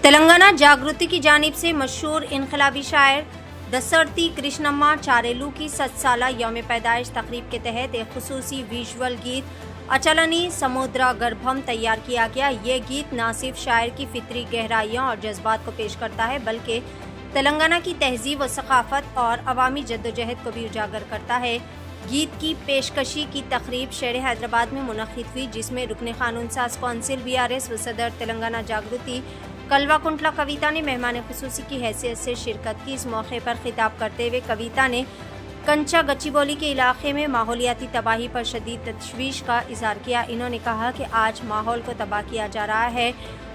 तेलंगाना जागृति की जानिब से मशहूर इनकलाबी शायर दसरती कृष्णम्मा चारेलू की 7 साला यौम पैदाइश तकरीब के तहत एक खुसूसी विजुअल गीत अचलनी समुद्रा गर्भम तैयार किया गया। ये गीत न सिर्फ शायर की फितरी गहराइयों और जज्बात को पेश करता है बल्कि तेलंगाना की तहजीब व सकाफत और अवामी जद्दोजहद को भी उजागर करता है। गीत की पेशकशी की तकरीब शहर हैदराबाद में मुनक़िद हुई, जिसमें रुकन क़ानून साज कौंसिल BRS व सदर तेलंगाना जागृति कलवाकुंटला कविता ने मेहमान खुसूसी की हैसियत से शिरकत की। इस मौके पर खिताब करते हुए कविता ने कंचा गच्चीबोली के इलाके में माहौलियाती तबाही पर शदीद तशवीश का इजहार किया। इन्होंने कहा कि आज माहौल को तबाह किया जा रहा है,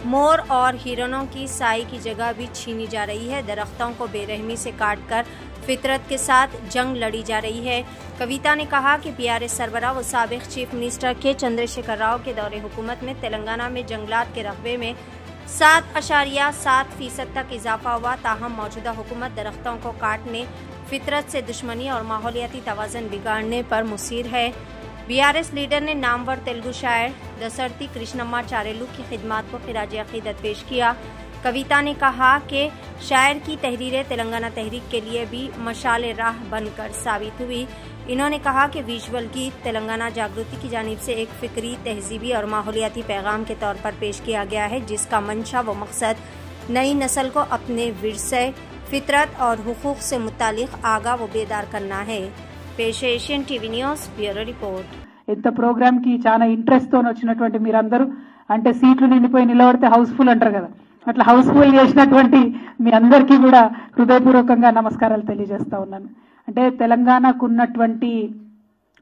मोर और हिरणों की साई की जगह भी छीनी जा रही है, दरख्तों को बेरहमी से काट कर फितरत के साथ जंग लड़ी जा रही है। कविता ने कहा कि BRS सरबराह व साबिक चीफ मिनिस्टर के चंद्रशेखर राव के दौरे हुकूमत में तेलंगाना में जंगलात के रकबे में 7.7% तक इजाफा हुआ। ताहम मौजूदा हुकूमत दरख्तों को काटने, फितरत से दुश्मनी और माहौलियाती तवाज़न बिगाड़ने पर मुसीर है। BRS लीडर ने नामवर तेलुगु शायर दसरती कृष्णम्मा चारेलू की खिदमात को खिराज अकीदत पेश किया। कविता ने कहा कि शायर की तहरीरें तेलंगाना तहरीक के लिए भी मशाल राह बनकर साबित हुई। इन्होंने कहा कि विजुअल गीत तेलंगाना जागृति की जानिब से एक फिक्री, तहजीबी और माहौलियाती पैगाम के तौर पर पेश किया गया है, जिसका मंशा व मकसद नई नस्ल को अपने विरसे, फितरत और हुकूक से मुतालिक आगाह व बेदार करना है। पेश Asian TV news bureau report. ఇంత ప్రోగ్రామ్ కి చాలా ఇంట్రెస్ట్ తో వచ్చినటువంటి మీరందరూ అంటే సీట్లు నిండిపోయి నిలబడితే హౌస్ఫుల్ అంటారు కదా, అట్లా హౌస్ఫుల్ చేసినటువంటి మీ అందరికీ కూడా హృదయపూర్వకంగా నమస్కారాలు తెలియజేస్తా ఉన్నాను. అంటే తెలంగాణకు ఉన్నటువంటి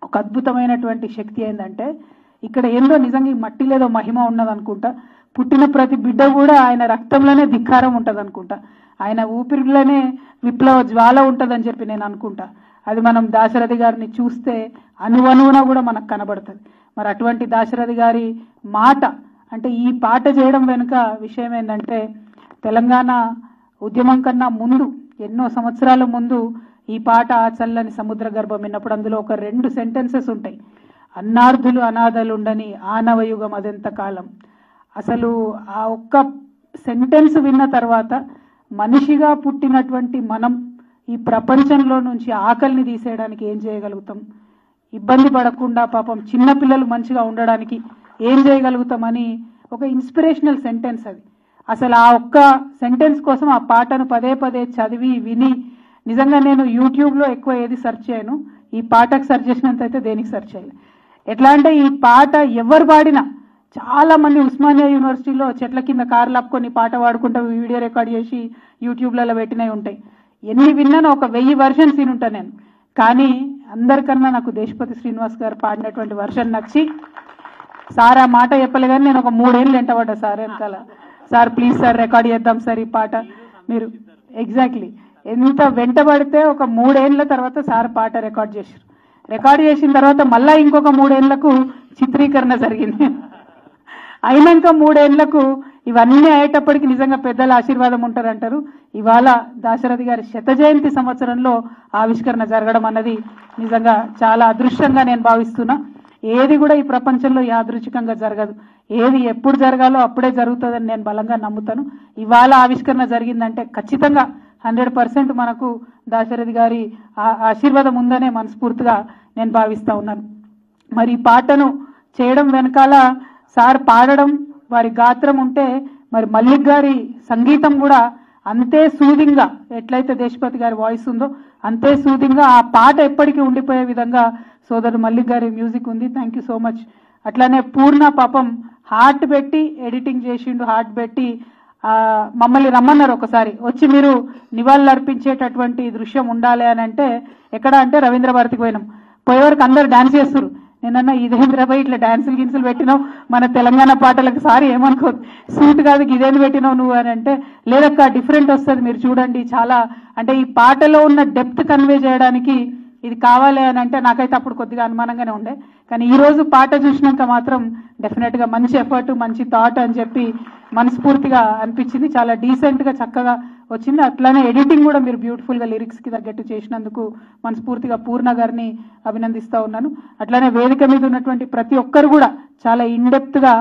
ఒక అద్భుతమైనటువంటి శక్తి ఏంటంటే ఇక్కడ ఏందో నిజంగా ఈ మట్టిలేదో మహిమ ఉన్నది అనుకుంటా. పుట్టిన ప్రతి బిడ్డ కూడా ఆయన రక్తంలోనే ధిక్కారం ఉంటుంది అనుకుంటా, ఆయన ఊపిరిలోనే విప్లవ జ్వాల ఉంటుందని చెప్పి నేను అనుకుంటా. అది మనం దాశరథి గారిని చూస్తే అనువనువున కూడా మనకు కనబడుతుంది. మరి అటువంటి దాశరథి గారి మాట అంటే ఈ పాట చేయడం వెనుక విషయం ఏంటంటే తెలంగాణ ఉద్యమం కన్నా ముందు ఎన్నో సంవత్సరాల ముందు ఈ పాట చల్లని సముద్ర గర్భం విన్నప్పుడు అందులో ఒక 2 సెంటెన్సెస్ ఉంటాయి. అన్నార్థులు అనాథలుండని ఆనవయుగం అదెంత కాలం. అసలు ఆ ఒక్క సెంటెన్స్ విన్న తర్వాత మనిషిగా పుట్టినటువంటి మనం ఈ ప్రపంచంలో నుంచి ఆకలిని తీసేయడానికి ఏం చేయగలుగుతాం, ఇబ్బంది పడకుండా పాపం చిన్నపిల్లలు మంచిగా ఉండడానికి ఏం చేయగలుగుతామని ఒక ఇన్స్పిరేషనల్ సెంటెన్స్ అది. అసలు ఆ ఒక్క సెంటెన్స్ కోసం ఆ పాటను పదే పదే చదివి విని నిజంగా నేను యూట్యూబ్లో ఎక్కువ ఏది సెర్చ్ చేయను, ఈ పాటకు సెర్చ్ చేసినంత అయితే దేనికి సెర్చ్ చేయలేదు. ఎట్లా అంటే ఈ పాట ఎవరు పాడినా చాలా మంది ఉస్మానియా యూనివర్సిటీలో చెట్ల కింద కార్లు ఆపుకొని పాట పాడుకుంటూ వీడియో రికార్డ్ చేసి యూట్యూబ్లలో పెట్టినవి ఉంటాయి. ఎన్ని విన్నానో ఒక 1000 వర్షన్స్ వినుంటా నేను. కానీ అందరికన్నా నాకు దేశపతి శ్రీనివాస్ గారు పాడినటువంటి వర్షన్ నచ్చి సార్ ఆ మాట చెప్పలే కానీ నేను ఒక 3 ఏళ్ళు వెంటబడ్డా సార్ వెనకాల. సార్ ప్లీజ్ సార్ రికార్డ్ చేద్దాం సార్ ఈ పాట మీరు. ఎగ్జాక్ట్లీ ఎంత వెంటబడితే ఒక 3 ఏళ్ళ తర్వాత సార్ పాట రికార్డ్ చేశారు. రికార్డ్ చేసిన తర్వాత మళ్ళా ఇంకొక 3 ఏళ్లకు చిత్రీకరణ జరిగింది. అయినాక 3 ఏళ్లకు ఇవన్నీ అయ్యేటప్పటికి నిజంగా పెద్దల ఆశీర్వాదం ఉంటారంటారు. ఇవాళ దాశరథి గారి 100వ జయంతి సంవత్సరంలో ఆవిష్కరణ జరగడం అన్నది నిజంగా చాలా అదృష్టంగా నేను భావిస్తున్నా. ఏది కూడా ఈ ప్రపంచంలో యాదృచ్ఛికంగా జరగదు, ఏది ఎప్పుడు జరగాలో అప్పుడే జరుగుతుందని నేను బలంగా నమ్ముతాను. ఇవాళ ఆవిష్కరణ జరిగిందంటే ఖచ్చితంగా 100% మనకు దాశరథి గారి ఆశీర్వాదం ఉందనే మనస్ఫూర్తిగా నేను భావిస్తా ఉన్నాను. మరి ఈ పాటను చేయడం వెనకాల సార్ పాడడం, వారి గాత్రం ఉంటే మరి మల్లిక్ గారి సంగీతం కూడా అంతే సూదింగ్గా, ఎట్లయితే దేశపతి గారి వాయిస్ ఉందో అంతే సూదింగ్గా ఆ పాట ఎప్పటికీ ఉండిపోయే విధంగా సోదరుడు మల్లిక్ గారి మ్యూజిక్ ఉంది. Thank you so much. అట్లానే పూర్ణ పాపం హార్ట్ పెట్టి ఎడిటింగ్ చేసిండు, హార్ట్ పెట్టి మమ్మల్ని రమ్మన్నారు ఒకసారి వచ్చి మీరు నివాళులు అర్పించేటటువంటి దృశ్యం ఉండాలి అని అంటే ఎక్కడ అంటే రవీంద్ర భారతికి పోయినాం. పోయేవరకు అందరు డాన్స్ చేస్తారు. నేనన్నా ఇదేంద్రబాయ్ ఇట్లా డాన్సులు గిన్సులు పెట్టినావు మన తెలంగాణ పాటలకు, సారీ ఏమనుకో సూట్ కాదు ఇదేంది పెట్టినావు నువ్వు అని అంటే లేదక్క డిఫరెంట్ వస్తుంది మీరు చూడండి. చాలా అంటే ఈ పాటలో ఉన్న డెప్త్ కన్వే చేయడానికి ఇది కావాలి అని అంటే నాకైతే అప్పుడు కొద్దిగా అనుమానంగానే ఉండే. కానీ ఈరోజు పాట చూసినాక మాత్రం డెఫినెట్గా మంచి ఎఫర్ట్, మంచి థాట్ అని చెప్పి మనస్ఫూర్తిగా అనిపించింది. చాలా డీసెంట్గా చక్కగా వచ్చింది. అట్లానే ఎడిటింగ్ కూడా మీరు బ్యూటిఫుల్గా లిరిక్స్కి తగ్గట్టు చేసినందుకు మనస్ఫూర్తిగా పూర్ణ గారిని అభినందిస్తూ ఉన్నాను. అట్లానే వేదిక మీద ఉన్నటువంటి ప్రతి ఒక్కరు కూడా చాలా ఇన్డెప్త్గా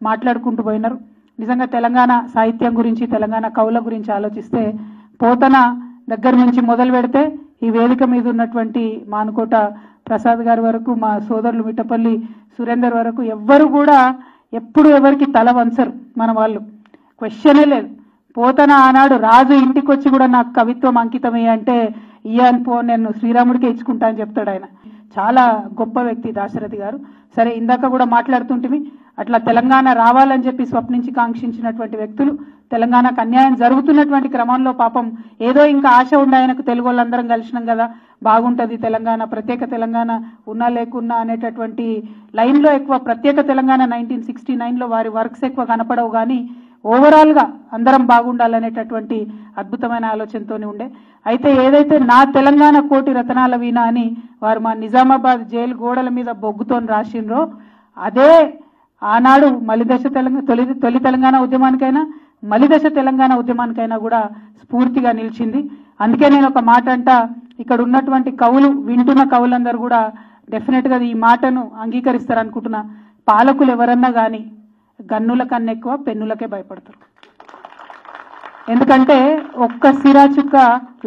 మాట్లాడుకుంటూ పోయినారు. నిజంగా తెలంగాణ సాహిత్యం గురించి తెలంగాణ కవుల గురించి ఆలోచిస్తే పోతన దగ్గర నుంచి మొదలు పెడితే ఈ వేదిక మీద ఉన్నటువంటి మానుకోట ప్రసాద్ గారి వరకు మా సోదరులు మిట్టపల్లి సురేందర్ వరకు ఎవ్వరు కూడా ఎప్పుడు ఎవరికి తల వంచరు. మన వాళ్ళు క్వశ్చనే లేదు. పోతన ఆనాడు రాజు ఇంటికి వచ్చి కూడా నాకు కవిత్వం అంకితమే అంటే ఇయ్యాను పో, నేను శ్రీరాముడికే ఇచ్చుకుంటా అని చెప్తాడు ఆయన. చాలా గొప్ప వ్యక్తి దాశరథి గారు. సరే, ఇందాక కూడా మాట్లాడుతుంటివి, అట్లా తెలంగాణ రావాలని చెప్పి స్వప్నించి కాంక్షించినటువంటి వ్యక్తులు తెలంగాణకు అన్యాయం జరుగుతున్నటువంటి క్రమంలో పాపం ఏదో ఇంకా ఆశ ఉండే ఆయనకు, తెలుగు వాళ్ళందరం కలిసినాం కదా బాగుంటుంది తెలంగాణ, ప్రత్యేక తెలంగాణ ఉన్నా లేకున్నా అనేటటువంటి లైన్లో ఎక్కువ ప్రత్యేక తెలంగాణ 1969లో వారి వర్క్స్ ఎక్కువ కనపడవు, కానీ ఓవరాల్గా అందరం బాగుండాలనేటటువంటి అద్భుతమైన ఆలోచనతోనే ఉండే. అయితే ఏదైతే నా తెలంగాణ కోటి రతనాల వీణ అని వారు మా నిజామాబాద్ జైలు గోడల మీద బొగ్గుతో రాసిండ్రో అదే ఆనాడు మలిదశ తొలి తెలంగాణ ఉద్యమానికైనా మలిదశ తెలంగాణ ఉద్యమానికైనా కూడా స్ఫూర్తిగా నిలిచింది. అందుకే నేను ఒక మాట అంట, ఇక్కడ ఉన్నటువంటి కవులు, వింటున్న కవులందరూ కూడా డెఫినెట్గా ఈ మాటను అంగీకరిస్తారు అనుకుంటున్నా. పాలకులు ఎవరన్నా కానీ గన్నుల కన్నా ఎక్కువ పెన్నులకే భయపడతారు. ఎందుకంటే ఒక్క సిరా చుక్క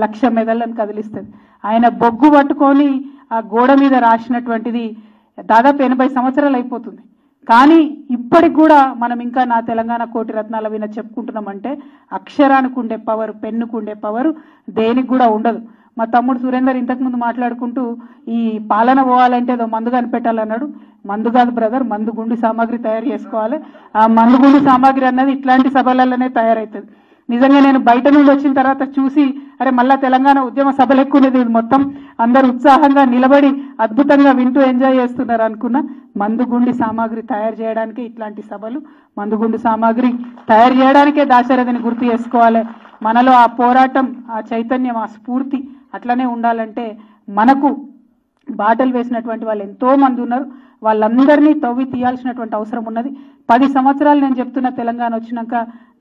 1,00,000 మెదళ్ళను కదిలిస్తుంది. ఆయన బొగ్గు పట్టుకొని ఆ గోడ మీద రాసినటువంటిది దాదాపు 80 సంవత్సరాలు అయిపోతుంది. కానీ ఇప్పటికి కూడా మనం ఇంకా నా తెలంగాణ కోటి రత్నాల వీణ చెప్పుకుంటున్నామంటే అక్షరానికి ఉండే పవర్, పెన్నుకు ఉండే పవర్ దేనికి కూడా ఉండదు. మా తమ్ముడు సురేందర్ ఇంతకుముందు మాట్లాడుకుంటూ ఈ పాలన పోవాలంటే ఏదో మందు కనిపెట్టాలన్నాడు. మందు కాదు బ్రదర్, మందు గుండు సామాగ్రి తయారు చేసుకోవాలి. ఆ మందు గుండు సామాగ్రి అన్నది ఇట్లాంటి సభలలోనే తయారవుతుంది. నిజంగా నేను బయట నుండి వచ్చిన తర్వాత చూసి అరే మళ్ళా తెలంగాణ ఉద్యమ సభలు ఎక్కువనేది, మొత్తం అందరు ఉత్సాహంగా నిలబడి అద్భుతంగా వింటూ ఎంజాయ్ చేస్తున్నారు అనుకున్నా. మందుగుండి సామాగ్రి తయారు చేయడానికే ఇట్లాంటి సభలు, మందుగుండు సామాగ్రి తయారు చేయడానికే దాశరథిని గుర్తు చేసుకోవాలి. మనలో ఆ పోరాటం, ఆ చైతన్యం, ఆ స్ఫూర్తి అట్లనే ఉండాలంటే మనకు బాటలు వేసినటువంటి వాళ్ళు ఎంతో మంది ఉన్నారు. వాళ్ళందరినీ తవ్వి తీయాల్సినటువంటి అవసరం ఉన్నది. 10 సంవత్సరాలు నేను చెప్తున్న తెలంగాణ వచ్చినాక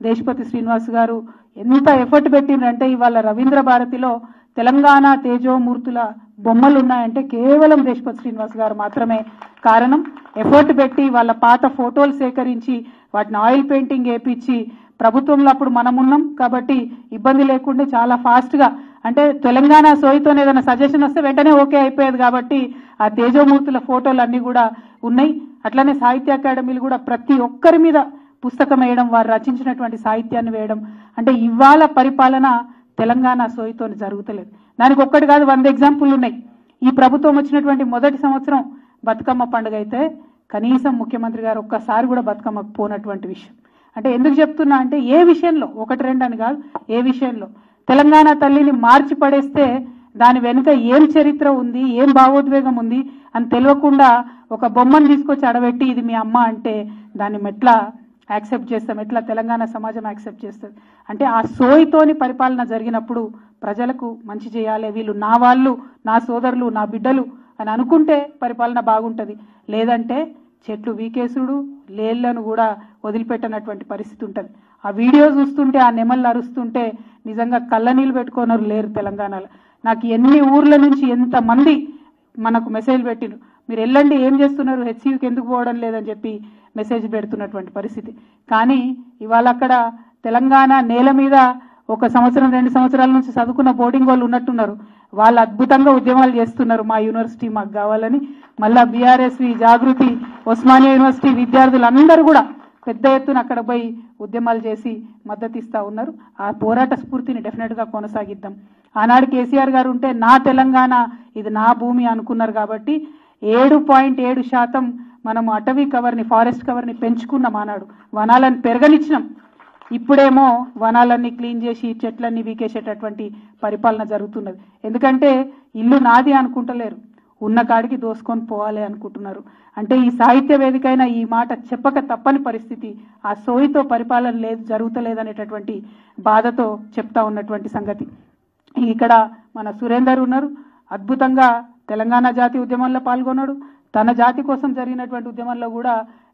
దేశపతి శ్రీనివాస్ గారు ఎంత ఎఫర్ట్ పెట్టిండ్రంటే ఇవాళ రవీంద్ర భారతిలో తెలంగాణ తేజోమూర్తుల బొమ్మలు ఉన్నాయంటే కేవలం దేశపతి శ్రీనివాస్ గారు మాత్రమే కారణం. ఎఫర్ట్ పెట్టి వాళ్ళ పాత ఫోటోలు సేకరించి వాటిని ఆయిల్ పెయింటింగ్ వేయించి, ప్రభుత్వంలో అప్పుడు మనం ఉన్నాం కాబట్టి ఇబ్బంది లేకుండా చాలా ఫాస్ట్గా, అంటే తెలంగాణ సోయితో ఏదైనా సజెషన్ వస్తే వెంటనే ఓకే అయిపోయేది కాబట్టి ఆ తేజోమూర్తుల ఫోటోలు అన్నీ కూడా ఉన్నాయి. అట్లనే సాహిత్య అకాడమీలు కూడా ప్రతి ఒక్కరి మీద పుస్తకం వేయడం, వారు రచించినటువంటి సాహిత్యాన్ని వేయడం, అంటే ఇవాళ పరిపాలన తెలంగాణ సోయితో జరుగుతలేదు. దానికి ఒక్కటి కాదు 100 ఎగ్జాంపుల్ ఉన్నాయి. ఈ ప్రభుత్వం వచ్చినటువంటి మొదటి సంవత్సరం బతుకమ్మ పండుగ అయితే కనీసం ముఖ్యమంత్రి గారు ఒక్కసారి కూడా బతుకమ్మకు పోనటువంటి విషయం. అంటే ఎందుకు చెప్తున్నా అంటే ఏ విషయంలో, 1-2 అని కాదు, ఏ విషయంలో తెలంగాణ తల్లిని మార్చి పడేస్తే దాని వెనుక ఏం చరిత్ర ఉంది, ఏం భావోద్వేగం ఉంది అని తెలియకుండా ఒక బొమ్మను తీసుకొచ్చి అడబెట్టి ఇది మీ అమ్మ అంటే దాన్ని ఎట్లా యాక్సెప్ట్ చేస్తాం, ఎట్లా తెలంగాణ సమాజం యాక్సెప్ట్ చేస్తుంది? అంటే ఆ సోయితోని పరిపాలన జరిగినప్పుడు ప్రజలకు మంచి చేయాలి, వీళ్ళు నా వాళ్ళు, నా సోదరులు, నా బిడ్డలు అని అనుకుంటే పరిపాలన బాగుంటుంది. లేదంటే చెట్లు వీకేసుడు, లేళ్లను కూడా వదిలిపెట్టనటువంటి పరిస్థితి ఉంటుంది. ఆ వీడియో చూస్తుంటే, ఆ నెమళ్ళు అరుస్తుంటే నిజంగా కళ్ళ నీళ్ళు పెట్టుకోనరు లేరు తెలంగాణలో. నాకు ఎన్ని ఊర్ల నుంచి ఎంతమంది మనకు మెసేజ్ పెట్టిరు, మీరు వెళ్ళండి ఏం చేస్తున్నారు, హెచ్సియూకి ఎందుకు పోవడం లేదని చెప్పి మెసేజ్ పెడుతున్నటువంటి పరిస్థితి. కానీ ఇవాళ అక్కడ తెలంగాణ నేల మీద 1 సంవత్సరం 2 సంవత్సరాల నుంచి చదువుకున్న బోర్డింగ్ వాళ్ళు ఉన్నట్టున్నారు. వాళ్ళు అద్భుతంగా ఉద్యమాలు చేస్తున్నారు, మా యూనివర్సిటీ మాకు కావాలని. మళ్ళా బీఆర్ఎస్వి, జాగృతి, ఉస్మానియా యూనివర్సిటీ విద్యార్థులందరూ కూడా పెద్ద ఎత్తున అక్కడ పోయి ఉద్యమాలు చేసి మద్దతు ఇస్తా ఉన్నారు. ఆ పోరాట స్ఫూర్తిని డెఫినెట్గా కొనసాగిద్దాం. ఆనాడు కేసీఆర్ గారు ఉంటే నా తెలంగాణ ఇది నా భూమి అనుకున్నారు కాబట్టి 7.7% మనం అటవీ కవర్ని, ఫారెస్ట్ కవర్ని పెంచుకున్నాం. ఆనాడు వనాలను పెరగనిచ్చినాం. ఇప్పుడేమో వనాలన్నీ క్లీన్ చేసి చెట్లన్నీ వీకేసేటటువంటి పరిపాలన జరుగుతున్నది. ఎందుకంటే ఇల్లు నాది అనుకుంటలేరు, ఉన్న కాడికి దోసుకొని పోవాలి అనుకుంటున్నారు. అంటే ఈ సాహిత్య వేదికైన ఈ మాట చెప్పక తప్పని పరిస్థితి. ఆ సోయితో పరిపాలన లేదు, జరుగుతలేదనేటటువంటి బాధతో చెప్తా ఉన్నటువంటి సంగతి. ఇక్కడ మన సురేందర్ ఉన్నారు, అద్భుతంగా తెలంగాణ జాతి ఉద్యమంలో పాల్గొన్నాడు. తన జాతి కోసం జరిగినటువంటి ఉద్యమంలో కూడా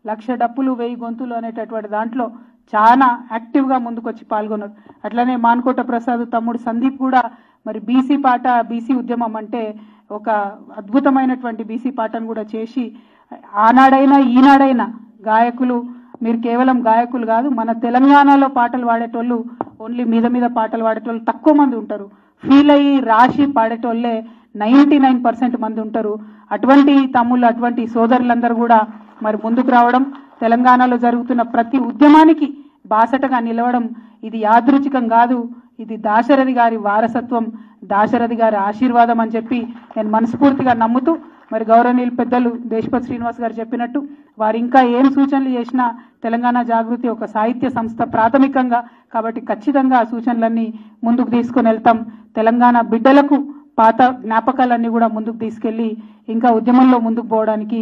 1,00,000 డప్పులు 1000 గొంతులు అనేటటువంటి దాంట్లో చాలా యాక్టివ్గా ముందుకొచ్చి పాల్గొన్నాడు. అట్లనే మాన్కోట ప్రసాద్ తమ్ముడు సందీప్ కూడా మరి బీసీ పాట, బీసీ ఉద్యమం అంటే ఒక అద్భుతమైనటువంటి బీసీ పాటను కూడా చేసి ఆనాడైనా ఈనాడైనా గాయకులు మీరు కేవలం గాయకులు కాదు, మన తెలంగాణలో పాటలు పాడేటోళ్ళు ఓన్లీ మీద మీద పాటలు పాడేటోళ్ళు తక్కువ మంది ఉంటారు. ఫీల్ అయ్యి రాసి పాడేటోళ్ళే 99% మంది ఉంటారు. అటువంటి తమ్ముళ్ళు, అటువంటి సోదరులందరూ కూడా మరి ముందుకు రావడం, తెలంగాణలో జరుగుతున్న ప్రతి ఉద్యమానికి బాసటగా నిలవడం ఇది యాదృచ్ఛికం కాదు, ఇది దాశరథి గారి వారసత్వం, దాశరథి గారి ఆశీర్వాదం అని చెప్పి నేను మనస్ఫూర్తిగా నమ్ముతూ, మరి గౌరవనీయులు పెద్దలు దేశపతి శ్రీనివాస్ గారు చెప్పినట్టు వారు ఇంకా ఏం సూచనలు చేసినా తెలంగాణ జాగృతి ఒక సాహిత్య సంస్థ ప్రాథమికంగా కాబట్టి ఖచ్చితంగా ఆ సూచనలన్నీ ముందుకు తీసుకొని వెళ్తాం. తెలంగాణ బిడ్డలకు పాత జ్ఞాపకాలన్నీ కూడా ముందుకు తీసుకెళ్లి ఇంకా ఉద్యమంలో ముందుకు పోవడానికి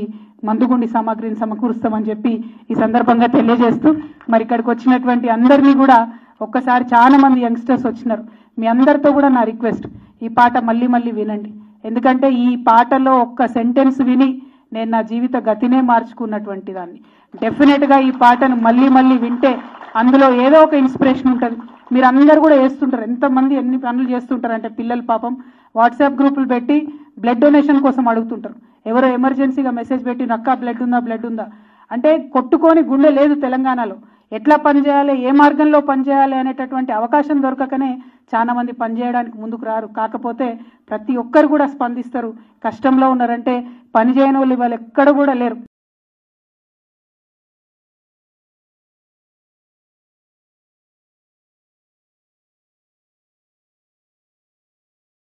మందుగుండి సామాగ్రిని సమకూరుస్తామని చెప్పి ఈ సందర్భంగా తెలియజేస్తూ, మరి ఇక్కడికి వచ్చినటువంటి అందరినీ కూడా ఒక్కసారి చాలా మంది యంగ్స్టర్స్ వచ్చినారు, మీ అందరితో కూడా నా రిక్వెస్ట్, ఈ పాట మళ్ళీ మళ్ళీ వినండి. ఎందుకంటే ఈ పాటలో ఒక్క సెంటెన్స్ విని నేను నా జీవిత గతినే మార్చుకున్నటువంటి దాన్ని. డెఫినెట్గా ఈ పాటను మళ్ళీ మళ్ళీ వింటే అందులో ఏదో ఒక ఇన్స్పిరేషన్ ఉంటుంది. మీరు అందరు కూడా చేస్తుంటారు, ఎంతమంది ఎన్ని పనులు చేస్తుంటారు అంటే పిల్లలు పాపం వాట్సాప్ గ్రూపులు పెట్టి బ్లడ్ డొనేషన్ కోసం అడుగుతుంటారు. ఎవరో ఎమర్జెన్సీగా మెసేజ్ పెట్టి నక్కా బ్లడ్ ఉందా అంటే కొట్టుకొని గుండె లేదు తెలంగాణలో. ఎట్లా పనిచేయాలి, ఏ మార్గంలో పనిచేయాలి అనేటటువంటి అవకాశం దొరకకనే చాలా మంది పనిచేయడానికి ముందుకు రారు. కాకపోతే ప్రతి ఒక్కరు కూడా స్పందిస్తారు. కష్టంలో ఉన్నారంటే పని చేయని వాళ్ళు ఇవాళ ఎక్కడ కూడా లేరు.